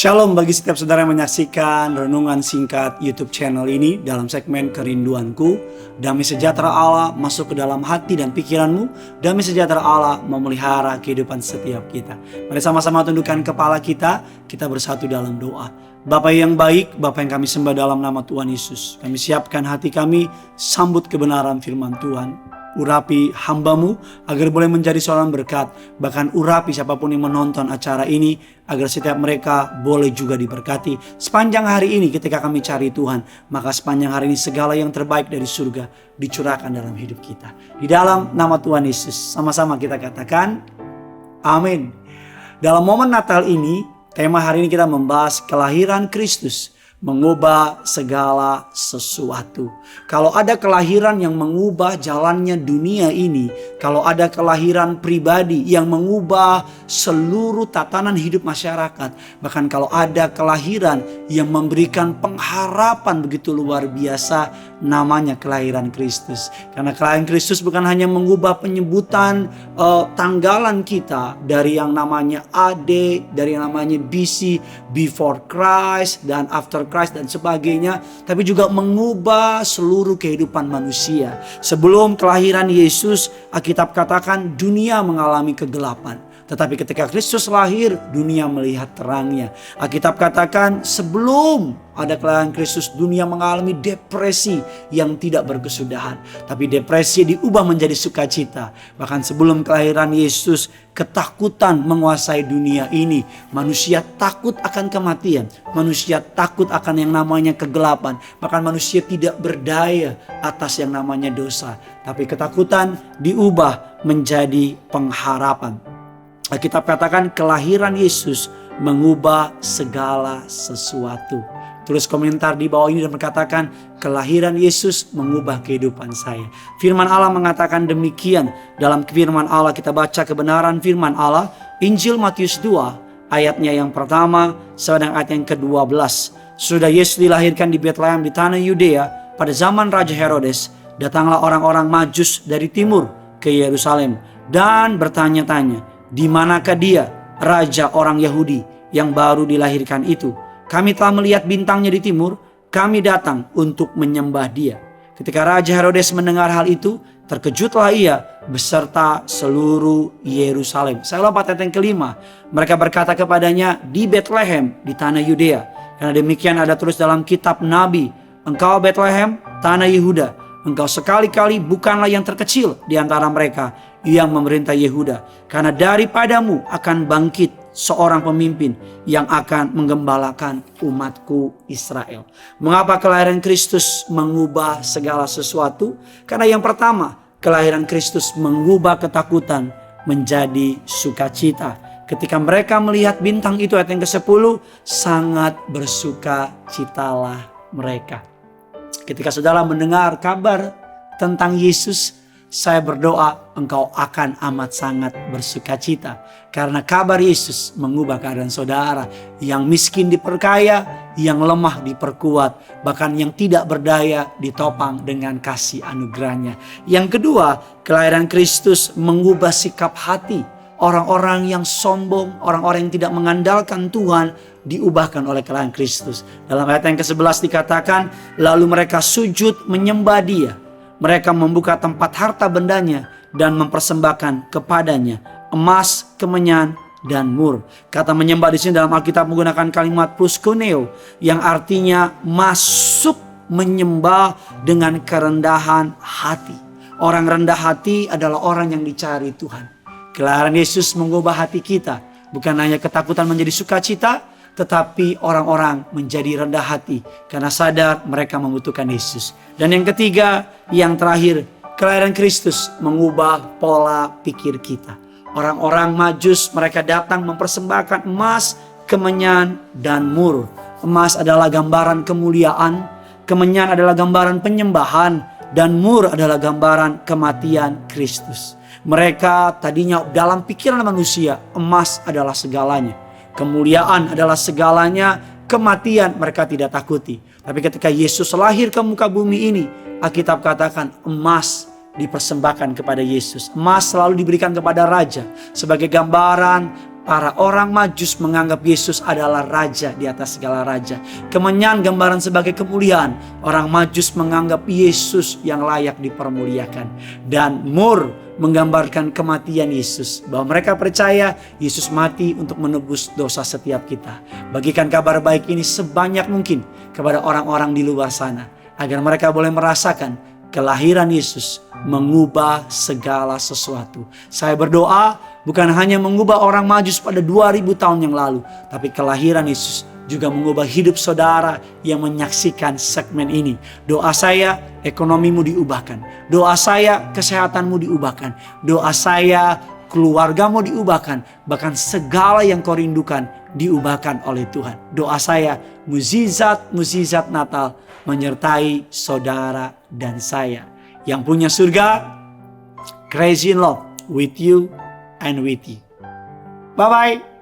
Shalom bagi setiap saudara yang menyaksikan renungan singkat YouTube channel ini dalam segmen Kerinduanku. Damai sejahtera Allah masuk ke dalam hati dan pikiranmu. Damai sejahtera Allah memelihara kehidupan setiap kita. Mari sama-sama tundukkan kepala kita bersatu dalam doa. Bapa yang baik, Bapa yang kami sembah dalam nama Tuhan Yesus. Kami siapkan hati kami, sambut kebenaran firman Tuhan. Urapi hamba-Mu agar boleh menjadi seorang berkat. Bahkan urapi siapapun yang menonton acara ini agar setiap mereka boleh juga diberkati. Sepanjang hari ini ketika kami cari Tuhan, maka sepanjang hari ini segala yang terbaik dari surga dicurahkan dalam hidup kita. Di dalam nama Tuhan Yesus, sama-sama kita katakan amin. Dalam momen Natal ini, tema hari ini kita membahas kelahiran Kristus mengubah segala sesuatu. Kalau ada kelahiran yang mengubah jalannya dunia ini, kalau ada kelahiran pribadi yang mengubah seluruh tatanan hidup masyarakat, bahkan kalau ada kelahiran yang memberikan pengharapan begitu luar biasa, namanya kelahiran Kristus. Karena kelahiran Kristus bukan hanya mengubah penyebutan tanggalan kita dari yang namanya AD, dari yang namanya BC, before Christ dan after Christ dan sebagainya, tapi juga mengubah seluruh kehidupan manusia. Sebelum kelahiran Yesus, Alkitab katakan dunia mengalami kegelapan. Tetapi ketika Kristus lahir, dunia melihat terangnya. Alkitab katakan sebelum ada kelahiran Kristus, dunia mengalami depresi yang tidak berkesudahan. Tapi depresi diubah menjadi sukacita. Bahkan sebelum kelahiran Yesus, ketakutan menguasai dunia ini. Manusia takut akan kematian. Manusia takut akan yang namanya kegelapan. Bahkan manusia tidak berdaya atas yang namanya dosa. Tapi ketakutan diubah menjadi pengharapan. Alkitab katakan kelahiran Yesus mengubah segala sesuatu. Tulis komentar di bawah ini dan berkatakan kelahiran Yesus mengubah kehidupan saya. Firman Allah mengatakan demikian. Dalam firman Allah kita baca kebenaran firman Allah. Injil Matius 2 ayatnya yang pertama sedang ayat yang ke-12. Sudah Yesus dilahirkan di Betlehem di tanah Yudea pada zaman Raja Herodes. Datanglah orang-orang Majus dari timur ke Yerusalem dan bertanya-tanya, di manakah dia, raja orang Yahudi yang baru dilahirkan itu? Kami telah melihat bintangnya di timur, kami datang untuk menyembah dia. Ketika Raja Herodes mendengar hal itu, terkejutlah ia beserta seluruh Yerusalem. Saya lompat ayat yang kelima. Mereka berkata kepadanya, di Betlehem, di tanah Yudea. Karena demikian ada tulis dalam kitab Nabi, engkau Betlehem, tanah Yehuda, engkau sekali-kali bukanlah yang terkecil di antara mereka yang memerintah Yehuda. Karena daripadamu akan bangkit seorang pemimpin yang akan menggembalakan umatku Israel. Mengapa kelahiran Kristus mengubah segala sesuatu? Karena yang pertama, kelahiran Kristus mengubah ketakutan menjadi sukacita. Ketika mereka melihat bintang itu, ayat yang ke-10, sangat bersukacitalah mereka. Ketika saudara mendengar kabar tentang Yesus, saya berdoa engkau akan amat sangat bersukacita. Karena kabar Yesus mengubah keadaan saudara. Yang miskin diperkaya, yang lemah diperkuat. Bahkan yang tidak berdaya ditopang dengan kasih anugerahnya. Yang kedua, kelahiran Kristus mengubah sikap hati. Orang-orang yang sombong, orang-orang yang tidak mengandalkan Tuhan diubahkan oleh kelahiran Kristus. Dalam ayat yang ke-11 dikatakan, lalu mereka sujud menyembah dia. Mereka membuka tempat harta bendanya dan mempersembahkan kepadanya emas, kemenyan, dan mur. Kata menyembah di sini dalam Alkitab menggunakan kalimat proskuneo yang artinya masuk menyembah dengan kerendahan hati. Orang rendah hati adalah orang yang dicari Tuhan. Kelahiran Yesus mengubah hati kita. Bukan hanya ketakutan menjadi sukacita, tetapi orang-orang menjadi rendah hati karena sadar mereka membutuhkan Yesus. Dan yang ketiga, yang terakhir, kelahiran Kristus mengubah pola pikir kita. Orang-orang Majus mereka datang mempersembahkan emas, kemenyan, dan mur. Emas adalah gambaran kemuliaan, kemenyan adalah gambaran penyembahan, dan mur adalah gambaran kematian Kristus. Mereka tadinya dalam pikiran manusia, emas adalah segalanya. Kemuliaan adalah segalanya, kematian mereka tidak takuti. Tapi ketika Yesus lahir ke muka bumi ini, Alkitab katakan emas dipersembahkan kepada Yesus. Emas selalu diberikan kepada raja sebagai gambaran Para orang Majus menganggap Yesus adalah raja di atas segala raja. Kemenyan gambaran sebagai kemuliaan. Orang Majus menganggap Yesus yang layak dipermuliakan. Dan mur menggambarkan kematian Yesus. Bahwa mereka percaya Yesus mati untuk menebus dosa setiap kita. Bagikan kabar baik ini sebanyak mungkin kepada orang-orang di luar sana. Agar mereka boleh merasakan kelahiran Yesus mengubah segala sesuatu. Saya berdoa bukan hanya mengubah orang Majus pada 2000 tahun yang lalu, tapi kelahiran Yesus juga mengubah hidup saudara yang menyaksikan segmen ini. Doa saya ekonomimu diubahkan. Doa saya kesehatanmu diubahkan. Doa saya keluargamu diubahkan. Bahkan segala yang kau rindukan diubahkan oleh Tuhan. Doa saya mukjizat Natal menyertai saudara dan saya. Yang punya surga, crazy in love with you and with you. Bye-bye.